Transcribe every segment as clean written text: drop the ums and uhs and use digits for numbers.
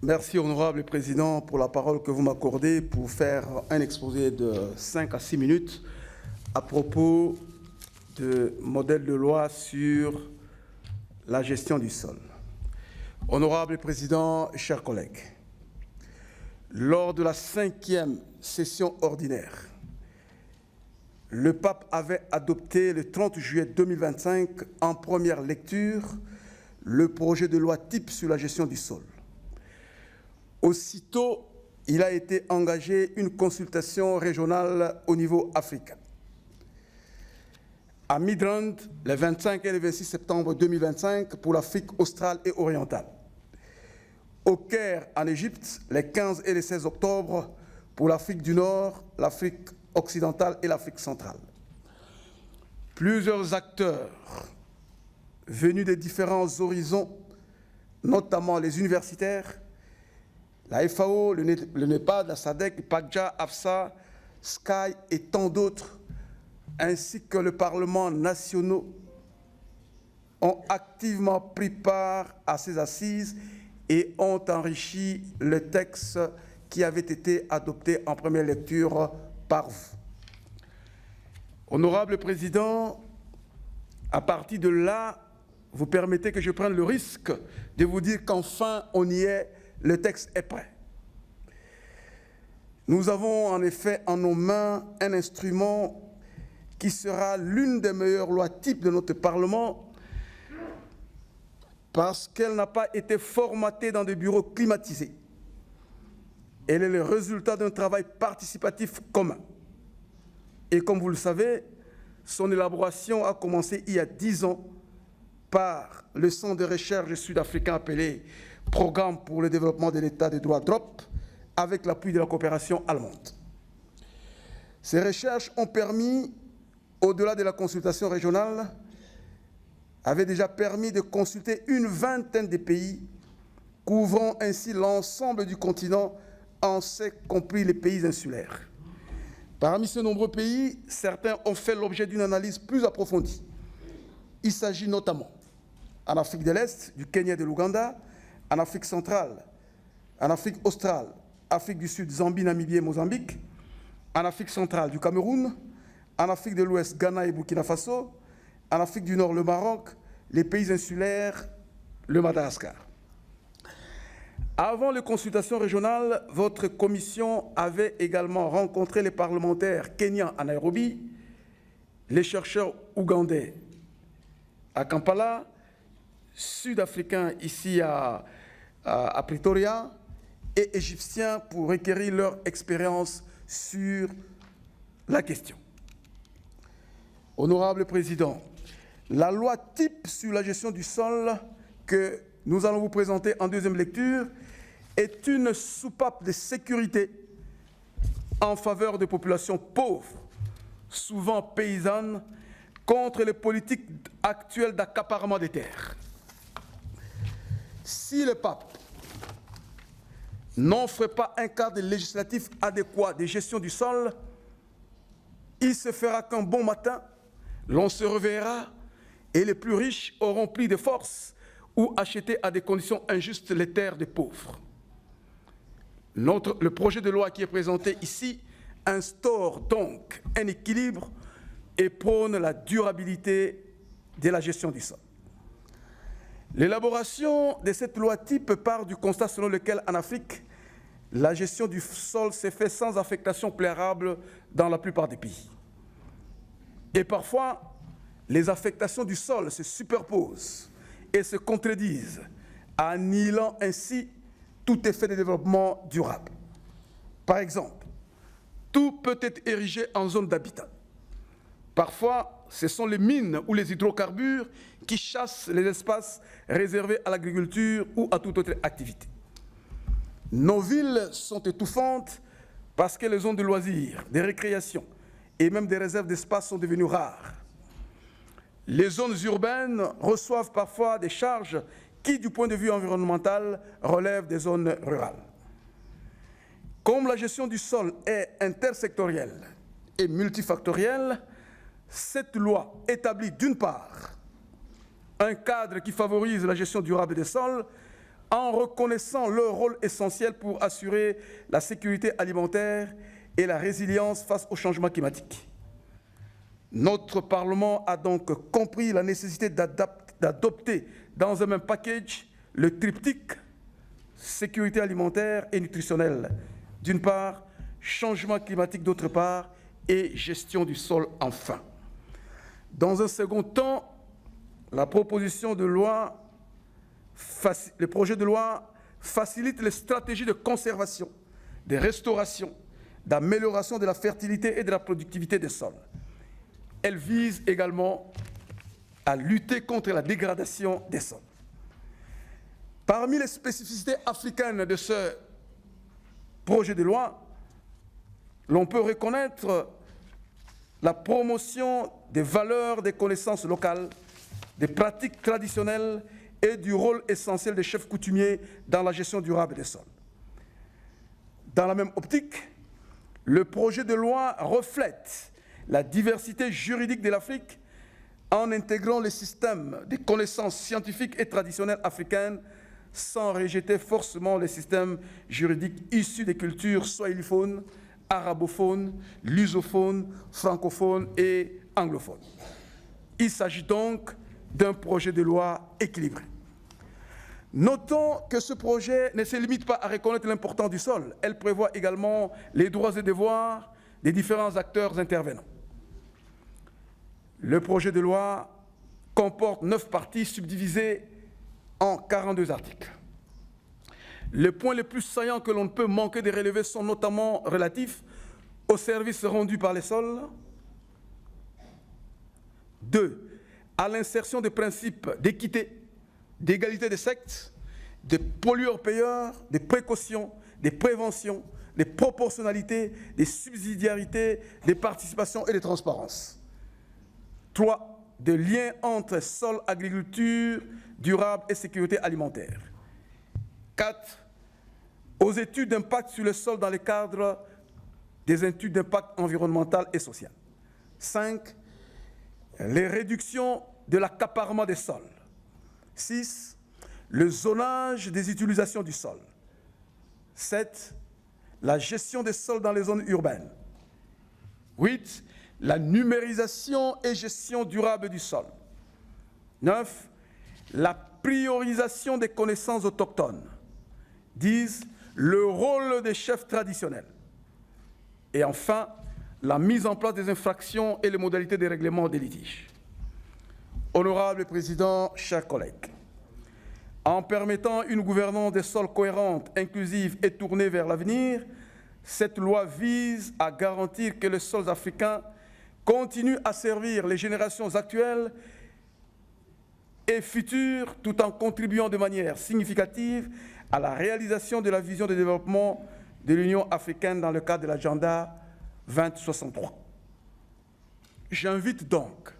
Merci, honorable président, pour la parole que vous m'accordez pour faire un exposé de 5 à 6 minutes à propos de modèle de loi sur la gestion du sol. Honorable président, chers collègues, lors de la 5e session ordinaire, le pape avait adopté le 30 juillet 2025 en première lecture le projet de loi type sur la gestion du sol. Aussitôt, il a été engagé une consultation régionale au niveau africain. À Midrand, les 25 et le 26 septembre 2025 pour l'Afrique australe et orientale. Au Caire, en Égypte, les 15 et les 16 octobre pour l'Afrique du Nord, l'Afrique occidentale et l'Afrique centrale. Plusieurs acteurs venus des différents horizons, notamment les universitaires, la FAO, le NEPAD, la SADC, PACJA, AFSA, SKY et tant d'autres, ainsi que le Parlement national, ont activement pris part à ces assises et ont enrichi le texte qui avait été adopté en première lecture par vous. Honorable Président, à partir de là, vous permettez que je prenne le risque de vous dire qu'enfin on y est, le texte est prêt. Nous avons en effet en nos mains un instrument qui sera l'une des meilleures lois types de notre Parlement parce qu'elle n'a pas été formatée dans des bureaux climatisés. Elle est le résultat d'un travail participatif commun. Et comme vous le savez, son élaboration a commencé il y a 10 ans par le centre de recherche sud-africain appelé Programme pour le développement de l'État des droits DROP, avec l'appui de la coopération allemande. Ces recherches ont permis, au-delà de la consultation régionale, avaient déjà permis de consulter une vingtaine de pays, couvrant ainsi l'ensemble du continent, en ce compris les pays insulaires. Parmi ces nombreux pays, certains ont fait l'objet d'une analyse plus approfondie. Il s'agit notamment, en Afrique de l'Est, du Kenya et de l'Ouganda, en Afrique centrale, en Afrique australe, Afrique du Sud, Zambie, Namibie et Mozambique, en Afrique centrale, du Cameroun, en Afrique de l'Ouest, Ghana et Burkina Faso, en Afrique du Nord, le Maroc, les pays insulaires, le Madagascar. Avant les consultations régionales, votre commission avait également rencontré les parlementaires kenyans à Nairobi, les chercheurs ougandais à Kampala, sud-africains ici à Pretoria et égyptiens pour requérir leur expérience sur la question. Honorable Président, la loi type sur la gestion du sol que nous allons vous présenter en deuxième lecture est une soupape de sécurité en faveur des populations pauvres, souvent paysannes, contre les politiques actuelles d'accaparement des terres. Si le pape n'offre pas un cadre législatif adéquat de gestion du sol, il se fera qu'un bon matin, l'on se reverra et les plus riches auront pris de force ou acheté à des conditions injustes les terres des pauvres. Le projet de loi qui est présenté ici instaure donc un équilibre et prône la durabilité de la gestion du sol. L'élaboration de cette loi type part du constat selon lequel, en Afrique, la gestion du sol s'est faite sans affectation préalable dans la plupart des pays. Et parfois, les affectations du sol se superposent et se contredisent, annihilant ainsi tout effet de développement durable. Par exemple, tout peut être érigé en zone d'habitat. Parfois, ce sont les mines ou les hydrocarbures qui chassent les espaces réservés à l'agriculture ou à toute autre activité. Nos villes sont étouffantes parce que les zones de loisirs, de récréation et même des réserves d'espace sont devenues rares. Les zones urbaines reçoivent parfois des charges qui, du point de vue environnemental, relèvent des zones rurales. Comme la gestion du sol est intersectorielle et multifactorielle, cette loi établit d'une part un cadre qui favorise la gestion durable des sols en reconnaissant leur rôle essentiel pour assurer la sécurité alimentaire et la résilience face au changement climatique. Notre Parlement a donc compris la nécessité d'adopter dans un même package le triptyque sécurité alimentaire et nutritionnelle, d'une part, changement climatique d'autre part, et gestion du sol enfin. Dans un second temps, le projet de loi facilite les stratégies de conservation, de restauration, d'amélioration de la fertilité et de la productivité des sols. Elle vise également à lutter contre la dégradation des sols. Parmi les spécificités africaines de ce projet de loi, l'on peut reconnaître la promotion des valeurs des connaissances locales, des pratiques traditionnelles et du rôle essentiel des chefs coutumiers dans la gestion durable des sols. Dans la même optique, le projet de loi reflète la diversité juridique de l'Afrique en intégrant les systèmes des connaissances scientifiques et traditionnelles africaines sans rejeter forcément les systèmes juridiques issus des cultures swahiliphones, arabophones, lusophones, francophones et anglophones. Il s'agit donc d'un projet de loi équilibré. Notons que ce projet ne se limite pas à reconnaître l'importance du sol. Elle prévoit également les droits et devoirs des différents acteurs intervenants. Le projet de loi comporte 9 parties subdivisées en 42 articles. Les points les plus saillants que l'on ne peut manquer de relever sont notamment relatifs aux services rendus par les sols. 2. À l'insertion des principes d'équité, d'égalité des sexes, des pollueurs-payeurs, des précautions, des préventions, des proportionnalités, des subsidiarités, des participations et des transparences. 3. Des liens entre sol, agriculture durable et sécurité alimentaire. 4. Aux études d'impact sur le sol dans le cadre des études d'impact environnemental et social. 5. Les réductions de l'accaparement des sols. 6. Le zonage des utilisations du sol. 7. La gestion des sols dans les zones urbaines. 8. La numérisation et gestion durable du sol. 9. La priorisation des connaissances autochtones. 10. Le rôle des chefs traditionnels. Et enfin, la mise en place des infractions et les modalités de règlement des litiges. Honorable Président, chers collègues, en permettant une gouvernance des sols cohérente, inclusive et tournée vers l'avenir, cette loi vise à garantir que les sols africains continuent à servir les générations actuelles et futures, tout en contribuant de manière significative à la réalisation de la vision de développement de l'Union africaine dans le cadre de l'agenda 2063. J'invite donc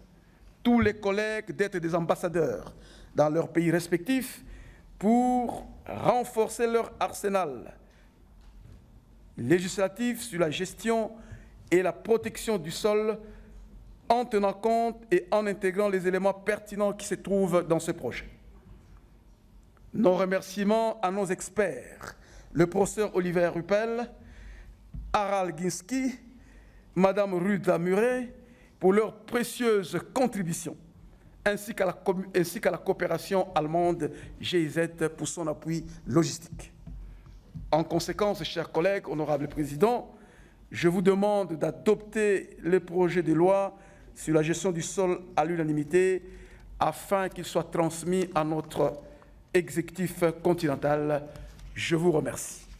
tous les collègues d'être des ambassadeurs dans leurs pays respectifs pour renforcer leur arsenal législatif sur la gestion et la protection du sol en tenant compte et en intégrant les éléments pertinents qui se trouvent dans ce projet. Nos remerciements à nos experts, le professeur Olivier Ruppel, Harald Ginski, Madame Ruda Muret, pour leurs précieuses contributions, ainsi qu'à la coopération allemande GIZ pour son appui logistique. En conséquence, chers collègues, honorable Président, je vous demande d'adopter le projet de loi sur la gestion du sol à l'unanimité afin qu'il soit transmis à notre exécutif continental. Je vous remercie.